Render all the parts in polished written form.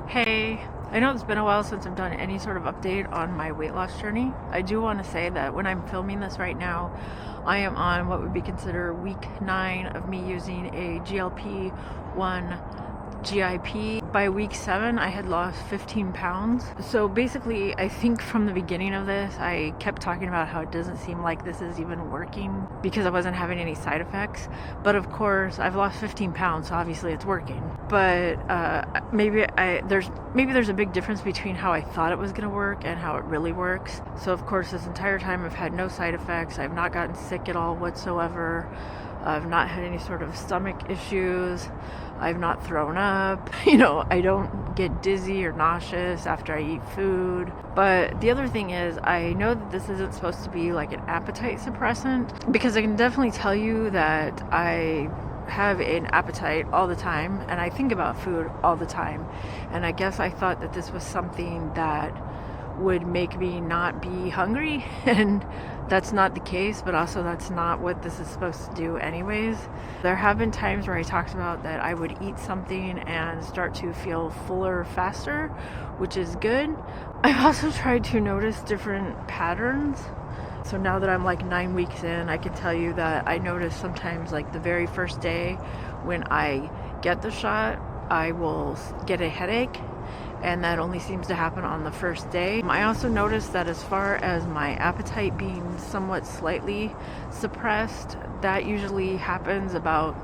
Hey, I know it's been a while since I've done any sort of update on my weight loss journey. I do want to say that when I'm filming this right now, I am on what would be considered week 9 of me using a GLP-1 GIP. By week 7, I had lost 15 pounds. So basically, I think from the beginning of this, I kept talking about how it doesn't seem like this is even working because I wasn't having any side effects. But of course, I've lost 15 pounds, so obviously it's working. But maybe there's a big difference between how I thought it was going to work and how it really works. So of course, this entire time I've had no side effects. I've not gotten sick at all whatsoever. I've not had any sort of stomach issues. I've not thrown up. I don't get dizzy or nauseous after I eat food. But the other thing is, I know that this isn't supposed to be like an appetite suppressant, because I can definitely tell you that I have an appetite all the time and I think about food all the time. And I guess I thought that this was something that would make me not be hungry, and that's not the case, but also that's not what this is supposed to do anyways. There have been times where I talked about that I would eat something and start to feel fuller faster, which is good. I've also tried to notice different patterns. So now that I'm like 9 weeks in, I can tell you that I notice sometimes, like the very first day when I get the shot, I will get a headache, and that only seems to happen on the first day. I also noticed that as far as my appetite being somewhat slightly suppressed, that usually happens about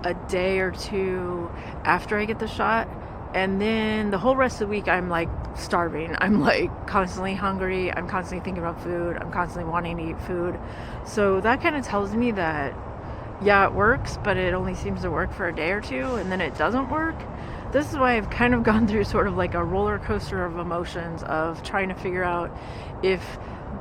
a day or two after I get the shot. And then the whole rest of the week, I'm like starving. I'm like constantly hungry. I'm constantly thinking about food. I'm constantly wanting to eat food. So that kind of tells me that, yeah, it works, but it only seems to work for a day or two, and then it doesn't work. This is why I've kind of gone through sort of like a roller coaster of emotions of trying to figure out if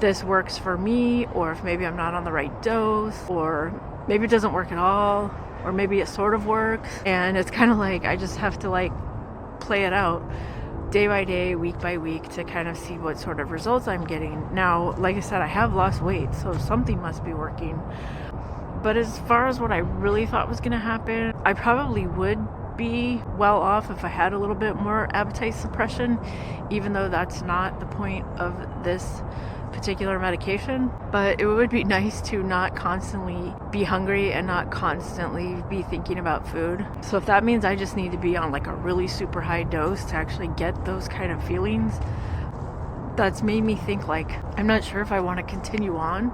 this works for me, or if maybe I'm not on the right dose, or maybe it doesn't work at all, or maybe it sort of works. And it's kind of like I just have to like play it out day by day, week by week, to kind of see what sort of results I'm getting. Now, like I said, I have lost weight, so something must be working. But as far as what I really thought was going to happen, I probably would be well off if I had a little bit more appetite suppression, even though that's not the point of this particular medication. But it would be nice to not constantly be hungry and not constantly be thinking about food. So if that means I just need to be on like a really super high dose to actually get those kind of feelings, that's made me think like, I'm not sure if I want to continue on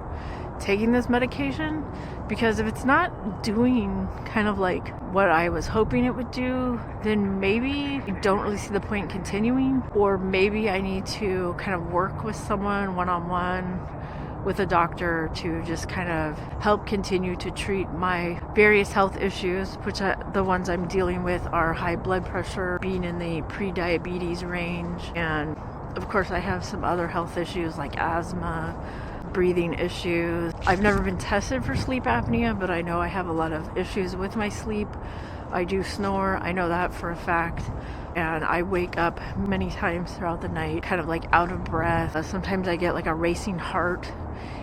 taking this medication, because if it's not doing kind of like what I was hoping it would do, then maybe I don't really see the point in continuing. Or maybe I need to kind of work with someone one-on-one, with a doctor, to just kind of help continue to treat my various health issues, which the ones I'm dealing with are high blood pressure, being in the pre-diabetes range, and of course I have some other health issues like asthma, breathing issues. I've never been tested for sleep apnea, but I know I have a lot of issues with my sleep. I do snore, I know that for a fact. And I wake up many times throughout the night, kind of like out of breath. Sometimes I get like a racing heart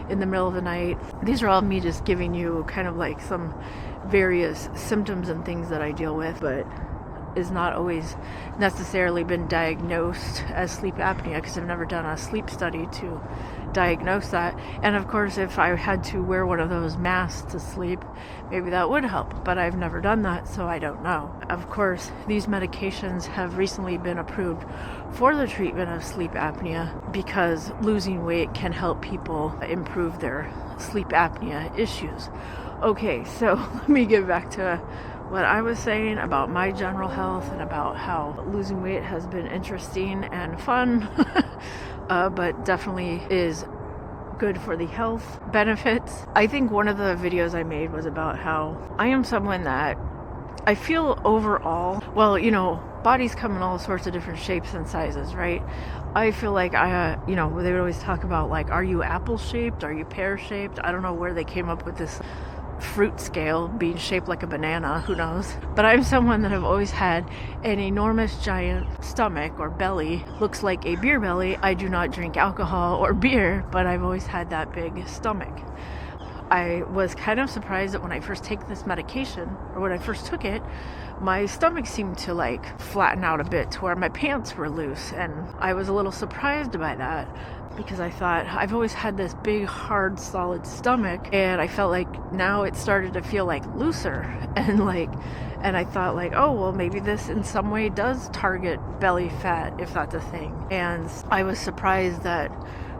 in the middle of the night. These are all me just giving you kind of like some various symptoms and things that I deal with, but is not always necessarily been diagnosed as sleep apnea, because I've never done a sleep study to diagnose that. And of course, if I had to wear one of those masks to sleep, maybe that would help, but I've never done that, so I don't know. Of course, these medications have recently been approved for the treatment of sleep apnea, because losing weight can help people improve their sleep apnea issues. Okay, so let me get back to what I was saying about my general health and about how losing weight has been interesting and fun, but definitely is good for the health benefits. I think one of the videos I made was about how I am someone that I feel overall, well, bodies come in all sorts of different shapes and sizes, right? I feel like they would always talk about like, are you apple shaped? Are you pear shaped? I don't know where they came up with this fruit scale being shaped like a banana, who knows. But I'm someone that have always had an enormous giant stomach or belly, looks like a beer belly. I do not drink alcohol or beer, but I've always had that big stomach. I was kind of surprised that when I first take this medication, or when I first took it, my stomach seemed to like flatten out a bit to where my pants were loose, and I was a little surprised by that because I thought I've always had this big, hard, solid stomach, and I felt like now it started to feel like looser, and I thought like, oh, well, maybe this in some way does target belly fat, if that's a thing. And I was surprised that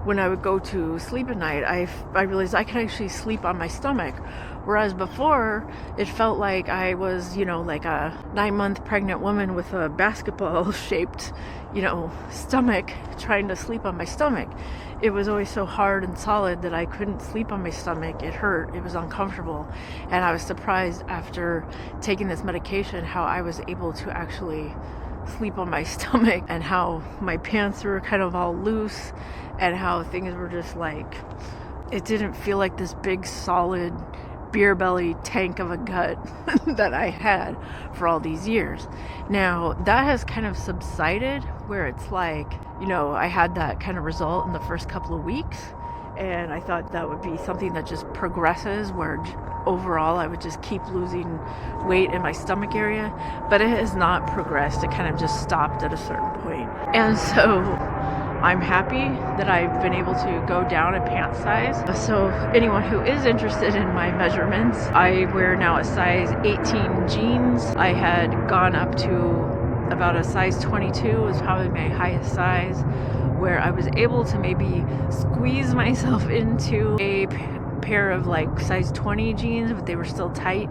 when I would go to sleep at night, I realized I could actually sleep on my stomach. Whereas before, it felt like I was, like a 9-month pregnant woman with a basketball-shaped, stomach trying to sleep on my stomach. It was always so hard and solid that I couldn't sleep on my stomach. It hurt. It was uncomfortable. And I was surprised after taking this medication how I was able to actually sleep on my stomach, and how my pants were kind of all loose, and how things were just like, it didn't feel like this big solid beer belly tank of a gut that I had for all these years. Now that has kind of subsided, where it's like, I had that kind of result in the first couple of weeks, and I thought that would be something that just progresses, where overall I would just keep losing weight in my stomach area, but it has not progressed. It kind of just stopped at a certain point. And so I'm happy that I've been able to go down in pant size. So anyone who is interested in my measurements, I wear now a size 18 jeans. I had gone up to about a size 22 was probably my highest size, where I was able to maybe squeeze myself into a pair of like size 20 jeans, but they were still tight.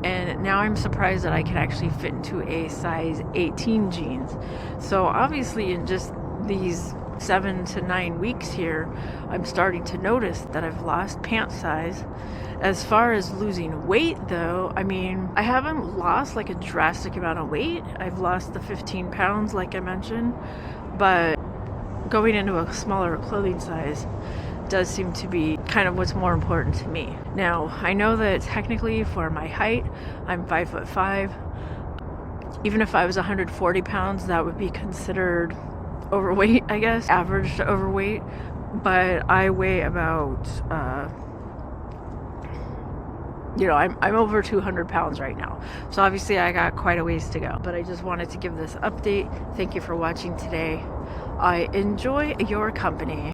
And now I'm surprised that I can actually fit into a size 18 jeans. So obviously in just these 7 to 9 weeks here, I'm starting to notice that I've lost pant size. As far as losing weight though, I haven't lost like a drastic amount of weight. I've lost the 15 pounds like I mentioned, but going into a smaller clothing size does seem to be kind of what's more important to me. Now, I know that technically for my height, I'm 5'5". Even if I was 140 pounds, that would be considered overweight, I guess, average to overweight. But I weigh about, I'm over 200 pounds right now. So obviously I got quite a ways to go. But I just wanted to give this update. Thank you for watching today. I enjoy your company.